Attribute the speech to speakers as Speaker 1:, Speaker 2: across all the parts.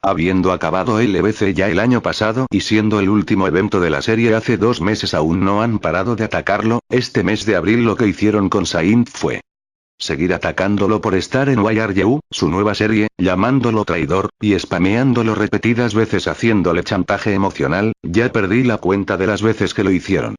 Speaker 1: Habiendo acabado el EBC ya el año pasado y siendo el último evento de la serie hace 2 meses aún no han parado de atacarlo, este mes de abril lo que hicieron con Saint fue seguir atacándolo por estar en YRU, su nueva serie, llamándolo traidor, y spameándolo repetidas veces haciéndole chantaje emocional. Ya perdí la cuenta de las veces que lo hicieron.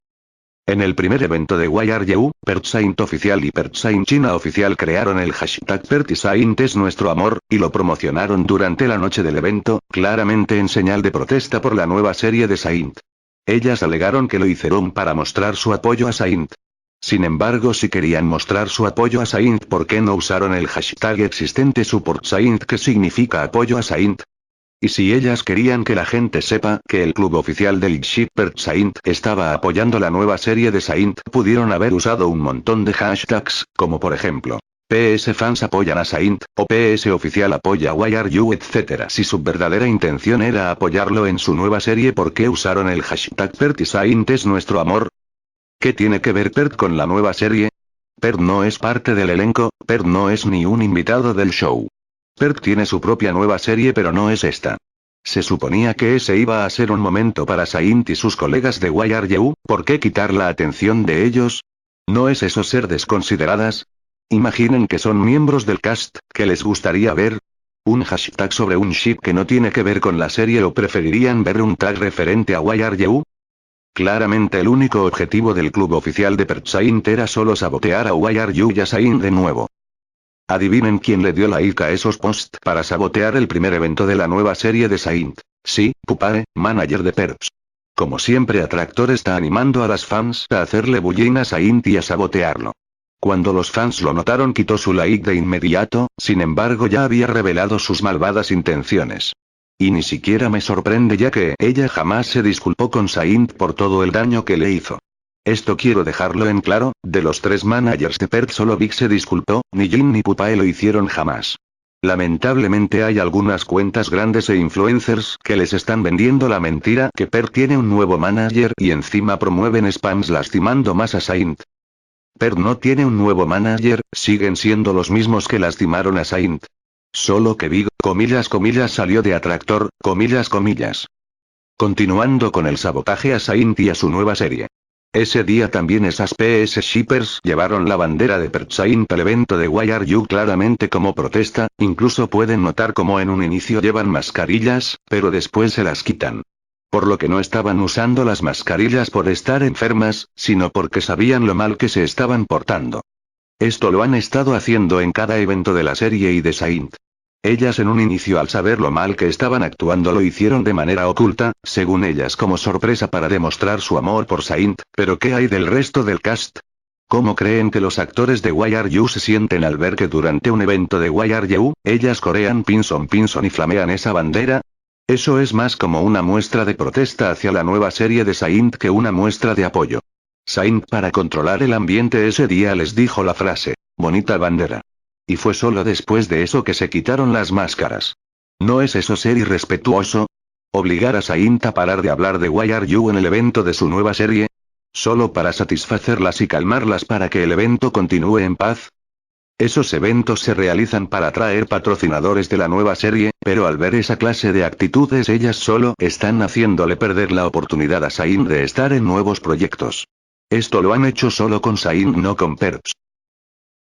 Speaker 1: En el primer evento de YRU, PertSaint Oficial y PertSaint China Oficial crearon el hashtag PertSaint es nuestro amor, y lo promocionaron durante la noche del evento, claramente en señal de protesta por la nueva serie de Saint. Ellas alegaron que lo hicieron para mostrar su apoyo a Saint. Sin embargo, si querían mostrar su apoyo a Saint, ¿por qué no usaron el hashtag existente SupportSaint que significa apoyo a Saint? Y si ellas querían que la gente sepa que el club oficial del ship PertSaint estaba apoyando la nueva serie de Saint, pudieron haber usado un montón de hashtags, como por ejemplo, PS fans apoyan a Saint, o PS oficial apoya YRU, etc. Si su verdadera intención era apoyarlo en su nueva serie, ¿por qué usaron el hashtag PertSaint es nuestro amor? ¿Qué tiene que ver Pert con la nueva serie? Pert no es parte del elenco, Pert no es ni un invitado del show. Pert tiene su propia nueva serie pero no es esta. Se suponía que ese iba a ser un momento para Saint y sus colegas de YRU, ¿por qué quitar la atención de ellos? ¿No es eso ser desconsideradas? Imaginen que son miembros del cast, ¿qué les gustaría ver? ¿Un hashtag sobre un ship que no tiene que ver con la serie o preferirían ver un tag referente a YRU? Claramente el único objetivo del club oficial de PertSaint era solo sabotear a YRU y a Saint de nuevo. Adivinen quién le dio like a esos posts para sabotear el primer evento de la nueva serie de Saint. Sí, Pupae, manager de Perps. Como siempre, Atractor está animando a las fans a hacerle bullying a Saint y a sabotearlo. Cuando los fans lo notaron, quitó su like de inmediato, sin embargo ya había revelado sus malvadas intenciones. Y ni siquiera me sorprende, ya que ella jamás se disculpó con Saint por todo el daño que le hizo. Esto quiero dejarlo en claro, de los 3 managers de Pert solo Vic se disculpó, ni Jin ni Pupae lo hicieron jamás. Lamentablemente hay algunas cuentas grandes e influencers que les están vendiendo la mentira que Pert tiene un nuevo manager y encima promueven spams lastimando más a Saint. Pert no tiene un nuevo manager, siguen siendo los mismos que lastimaron a Saint. Solo que Big, comillas, salió de Atractor, comillas. Continuando con el sabotaje a Saint y a su nueva serie. Ese día también esas PS Shippers llevaron la bandera de PertSaint al evento de YRU claramente como protesta, incluso pueden notar como en un inicio llevan mascarillas, pero después se las quitan. Por lo que no estaban usando las mascarillas por estar enfermas, sino porque sabían lo mal que se estaban portando. Esto lo han estado haciendo en cada evento de la serie y de Saint. Ellas en un inicio al saber lo mal que estaban actuando lo hicieron de manera oculta, según ellas como sorpresa para demostrar su amor por Saint, pero ¿qué hay del resto del cast? ¿Cómo creen que los actores de YRU se sienten al ver que durante un evento de YRU, ellas corean Pinson y flamean esa bandera? Eso es más como una muestra de protesta hacia la nueva serie de Saint que una muestra de apoyo. Saint, para controlar el ambiente ese día, les dijo la frase, bonita bandera. Y fue solo después de eso que se quitaron las máscaras. ¿No es eso ser irrespetuoso? ¿Obligar a Saint a parar de hablar de YRU en el evento de su nueva serie? ¿Solo para satisfacerlas y calmarlas para que el evento continúe en paz? Esos eventos se realizan para atraer patrocinadores de la nueva serie, pero al ver esa clase de actitudes ellas solo están haciéndole perder la oportunidad a Saint de estar en nuevos proyectos. Esto lo han hecho solo con Saint, no con Perps.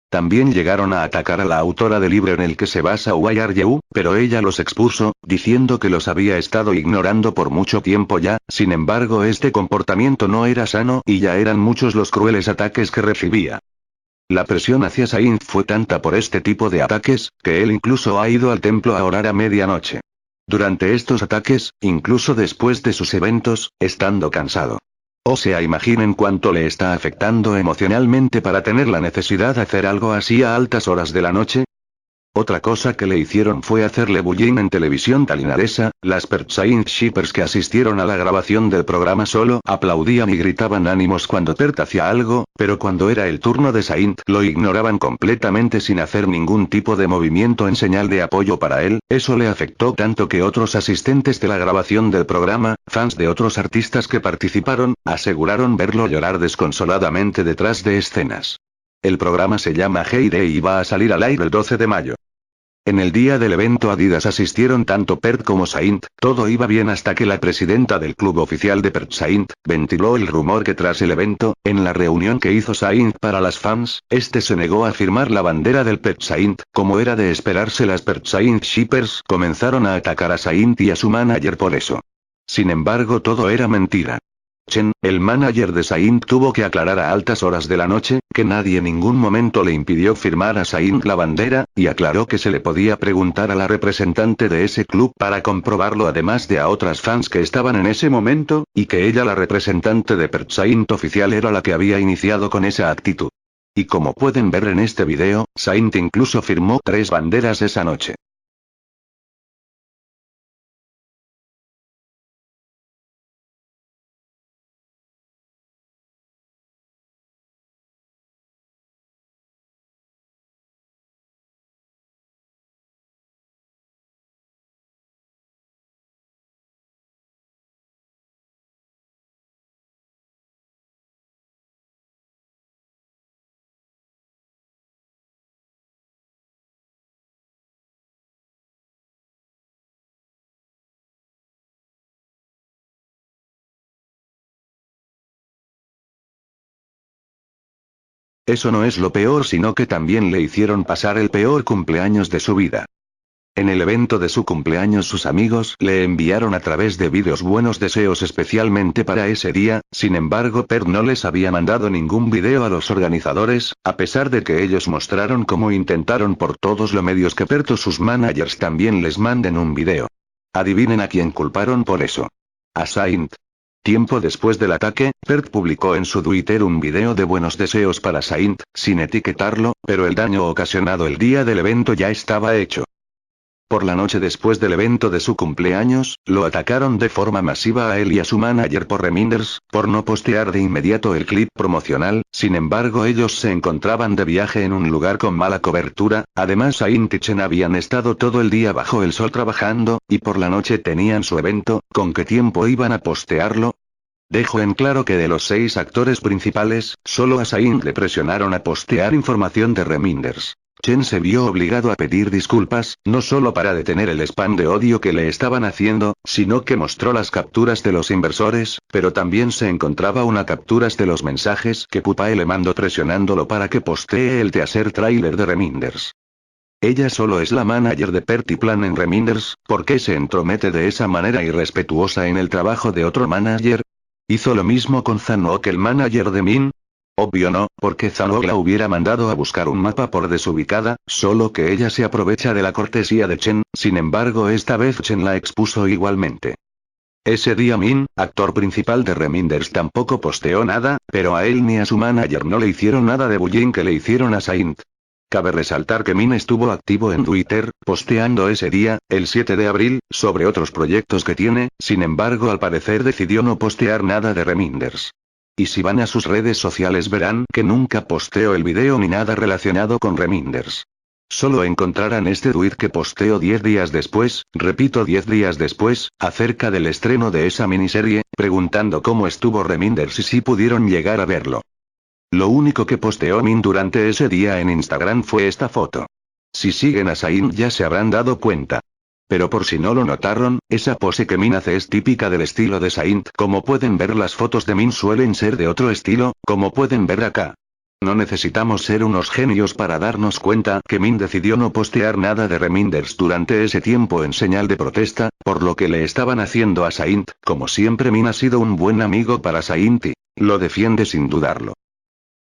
Speaker 1: También llegaron a atacar a la autora del libro en el que se basa YRU, pero ella los expuso, diciendo que los había estado ignorando por mucho tiempo ya. Sin embargo, este comportamiento no era sano y ya eran muchos los crueles ataques que recibía. La presión hacia Saint fue tanta por este tipo de ataques, que él incluso ha ido al templo a orar a medianoche. Durante estos ataques, incluso después de sus eventos, estando cansado. O sea, imaginen cuánto le está afectando emocionalmente para tener la necesidad de hacer algo así a altas horas de la noche. Otra cosa que le hicieron fue hacerle bullying en televisión talinaresa. Las PertSaint Shippers que asistieron a la grabación del programa solo aplaudían y gritaban ánimos cuando Pert hacía algo, pero cuando era el turno de Saint lo ignoraban completamente sin hacer ningún tipo de movimiento en señal de apoyo para él. Eso le afectó tanto que otros asistentes de la grabación del programa, fans de otros artistas que participaron, aseguraron verlo llorar desconsoladamente detrás de escenas. El programa se llama Hey Day y va a salir al aire el 12 de mayo. En el día del evento Adidas asistieron tanto Pert como Saint, todo iba bien hasta que la presidenta del club oficial de Pert Saint, ventiló el rumor que tras el evento, en la reunión que hizo Saint para las fans, este se negó a firmar la bandera del Pert Saint, como era de esperarse las Pert Saint Shippers comenzaron a atacar a Saint y a su manager por eso. Sin embargo todo era mentira. Chen, el manager de Saint tuvo que aclarar a altas horas de la noche, que nadie en ningún momento le impidió firmar a Saint la bandera, y aclaró que se le podía preguntar a la representante de ese club para comprobarlo además de a otras fans que estaban en ese momento, y que ella la representante de Pert Saint oficial era la que había iniciado con esa actitud. Y como pueden ver en este video, Saint incluso firmó 3 banderas esa noche. Eso no es lo peor, sino que también le hicieron pasar el peor cumpleaños de su vida. En el evento de su cumpleaños sus amigos le enviaron a través de vídeos buenos deseos especialmente para ese día, sin embargo Pert no les había mandado ningún video a los organizadores, a pesar de que ellos mostraron cómo intentaron por todos los medios que Pert o sus managers también les manden un video. Adivinen a quién culparon por eso. A Saint. Tiempo después del ataque, Pert publicó en su Twitter un video de buenos deseos para Saint, sin etiquetarlo, pero el daño ocasionado el día del evento ya estaba hecho. Por la noche después del evento de su cumpleaños, lo atacaron de forma masiva a él y a su manager por reminders, por no postear de inmediato el clip promocional, sin embargo ellos se encontraban de viaje en un lugar con mala cobertura, además Saint y Chen habían estado todo el día bajo el sol trabajando, y por la noche tenían su evento, ¿con qué tiempo iban a postearlo? Dejo en claro que de los 6 actores principales, solo a Saint le presionaron a postear información de reminders. Chen se vio obligado a pedir disculpas, no solo para detener el spam de odio que le estaban haciendo, sino que mostró las capturas de los inversores, pero también se encontraba una capturas de los mensajes que Pupae le mandó presionándolo para que postee el teaser trailer de reminders. Ella solo es la manager de Pert y Plan en reminders, ¿por qué se entromete de esa manera irrespetuosa en el trabajo de otro manager? ¿Hizo lo mismo con Zanok, el manager de Min? Obvio no, porque Zanok la hubiera mandado a buscar un mapa por desubicada, solo que ella se aprovecha de la cortesía de Chen, sin embargo esta vez Chen la expuso igualmente. Ese día Min, actor principal de reminders, tampoco posteó nada, pero a él ni a su manager no le hicieron nada de bullying que le hicieron a Saint. Cabe resaltar que Min estuvo activo en Twitter, posteando ese día, el 7 de abril, sobre otros proyectos que tiene, sin embargo al parecer decidió no postear nada de reminders. Y si van a sus redes sociales verán que nunca posteó el video ni nada relacionado con reminders. Solo encontrarán este tweet que posteó 10 días después, repito 10 días después, acerca del estreno de esa miniserie, preguntando cómo estuvo reminders y si pudieron llegar a verlo. Lo único que posteó Min durante ese día en Instagram fue esta foto. Si siguen a Saint ya se habrán dado cuenta. Pero por si no lo notaron, esa pose que Min hace es típica del estilo de Saint. Como pueden ver, las fotos de Min suelen ser de otro estilo, como pueden ver acá. No necesitamos ser unos genios para darnos cuenta que Min decidió no postear nada de reminders durante ese tiempo en señal de protesta, por lo que le estaban haciendo a Saint. Como siempre Min ha sido un buen amigo para Saint y lo defiende sin dudarlo.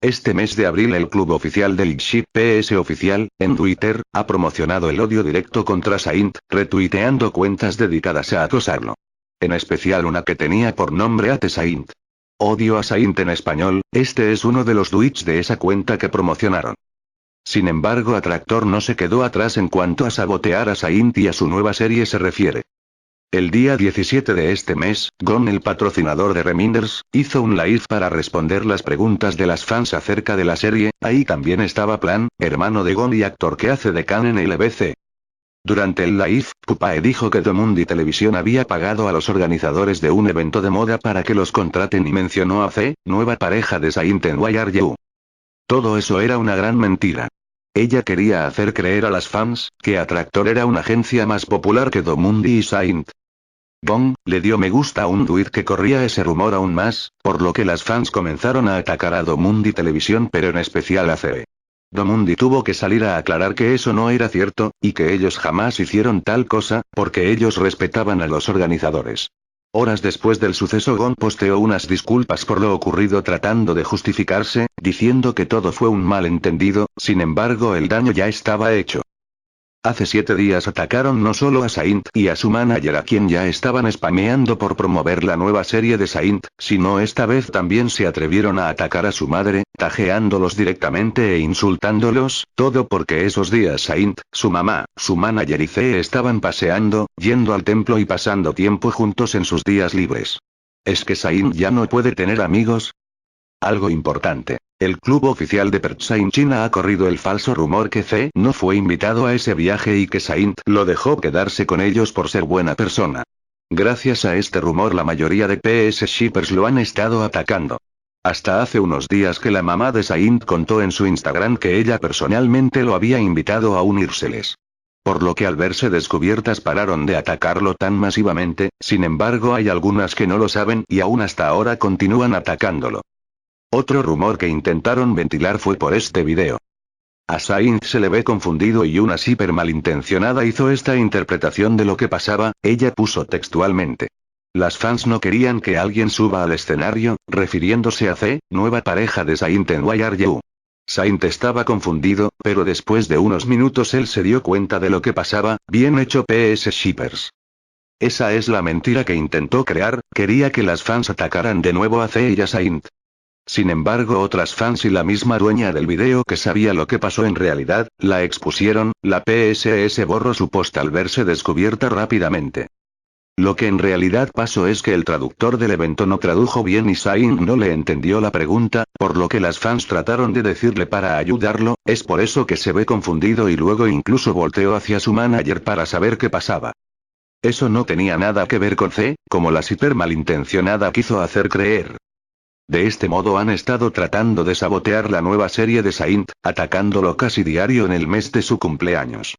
Speaker 1: Este mes de abril el club oficial del Ship PS oficial, en Twitter, ha promocionado el odio directo contra Saint, retuiteando cuentas dedicadas a acosarlo. En especial una que tenía por nombre @Saint. Odio a Saint en español, este es uno de los tweets de esa cuenta que promocionaron. Sin embargo Atractor no se quedó atrás en cuanto a sabotear a Saint y a su nueva serie se refiere. El día 17 de este mes, Gon, el patrocinador de reminders, hizo un live para responder las preguntas de las fans acerca de la serie, ahí también estaba Plan, hermano de Gon y actor que hace de Khan en LBC. Durante el live, Pupae dijo que Domundi Televisión había pagado a los organizadores de un evento de moda para que los contraten y mencionó a C, nueva pareja de Saint en Why Are You. Todo eso era una gran mentira. Ella quería hacer creer a las fans, que Atractor era una agencia más popular que Domundi y Saint. Bong le dio me gusta a un tuit que corría ese rumor aún más, por lo que las fans comenzaron a atacar a Domundi Televisión pero en especial a CE. Domundi tuvo que salir a aclarar que eso no era cierto, y que ellos jamás hicieron tal cosa, porque ellos respetaban a los organizadores. Horas después del suceso Gon posteó unas disculpas por lo ocurrido tratando de justificarse, diciendo que todo fue un malentendido, sin embargo el daño ya estaba hecho. Hace 7 días atacaron no solo a Saint y a su manager a quien ya estaban spameando por promover la nueva serie de Saint, sino esta vez también se atrevieron a atacar a su madre, tajeándolos directamente e insultándolos, todo porque esos días Saint, su mamá, su manager y CE estaban paseando, yendo al templo y pasando tiempo juntos en sus días libres. ¿Es que Saint ya no puede tener amigos? Algo importante. El club oficial de Pertsai China ha corrido el falso rumor que CE no fue invitado a ese viaje y que Saint lo dejó quedarse con ellos por ser buena persona. Gracias a este rumor la mayoría de PS Shippers lo han estado atacando. Hasta hace unos días que la mamá de Saint contó en su Instagram que ella personalmente lo había invitado a unírseles. Por lo que al verse descubiertas pararon de atacarlo tan masivamente, sin embargo hay algunas que no lo saben y aún hasta ahora continúan atacándolo. Otro rumor que intentaron ventilar fue por este video. A Saint se le ve confundido y una shipper malintencionada hizo esta interpretación de lo que pasaba, ella puso textualmente. Las fans no querían que alguien suba al escenario, refiriéndose a CE, nueva pareja de Saint en Why Are You. Saint estaba confundido, pero después de unos minutos él se dio cuenta de lo que pasaba, bien hecho PS Shippers. Esa es la mentira que intentó crear, quería que las fans atacaran de nuevo a CE y a Saint. Sin embargo otras fans y la misma dueña del video que sabía lo que pasó en realidad, la expusieron, la PSS borró su post al verse descubierta rápidamente. Lo que en realidad pasó es que el traductor del evento no tradujo bien y Saint no le entendió la pregunta, por lo que las fans trataron de decirle para ayudarlo, es por eso que se ve confundido y luego incluso volteó hacia su manager para saber qué pasaba. Eso no tenía nada que ver con CE, como la shipper malintencionada quiso hacer creer. De este modo han estado tratando de sabotear la nueva serie de Saint, atacándolo casi diario en el mes de su cumpleaños.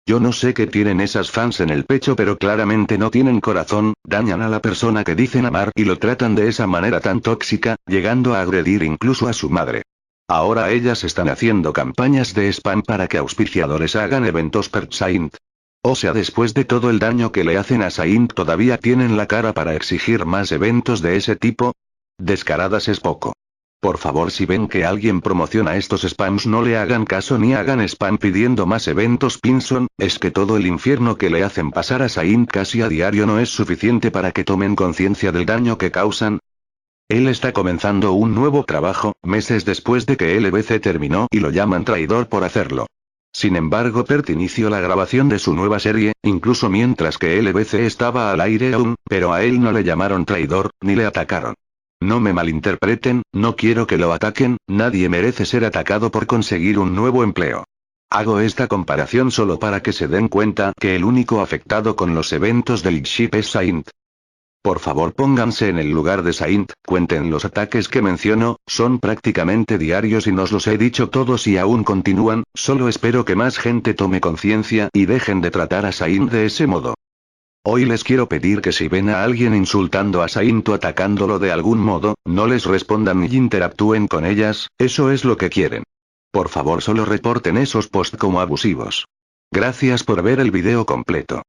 Speaker 1: Yo no sé qué tienen esas fans en el pecho pero claramente no tienen corazón, dañan a la persona que dicen amar y lo tratan de esa manera tan tóxica, llegando a agredir incluso a su madre. Ahora ellas están haciendo campañas de spam para que auspiciadores hagan eventos per Saint. O sea, después de todo el daño que le hacen a Saint todavía tienen la cara para exigir más eventos de ese tipo. Descaradas es poco. Por favor, si ven que alguien promociona estos spams no le hagan caso ni hagan spam pidiendo más eventos Pinson, es que todo el infierno que le hacen pasar a Saint casi a diario no es suficiente para que tomen conciencia del daño que causan. Él está comenzando un nuevo trabajo, meses después de que LBC terminó y lo llaman traidor por hacerlo. Sin embargo Pert inició la grabación de su nueva serie, incluso mientras que LBC estaba al aire aún, pero a él no le llamaron traidor, ni le atacaron. No me malinterpreten, no quiero que lo ataquen, nadie merece ser atacado por conseguir un nuevo empleo. Hago esta comparación solo para que se den cuenta que el único afectado con los eventos del ship es Saint. Por favor pónganse en el lugar de Saint, cuenten los ataques que menciono, son prácticamente diarios y nos los he dicho todos y aún continúan, solo espero que más gente tome conciencia y dejen de tratar a Saint de ese modo. Hoy les quiero pedir que si ven a alguien insultando a Saint o atacándolo de algún modo, no les respondan ni interactúen con ellas, eso es lo que quieren. Por favor solo reporten esos posts como abusivos. Gracias por ver el video completo.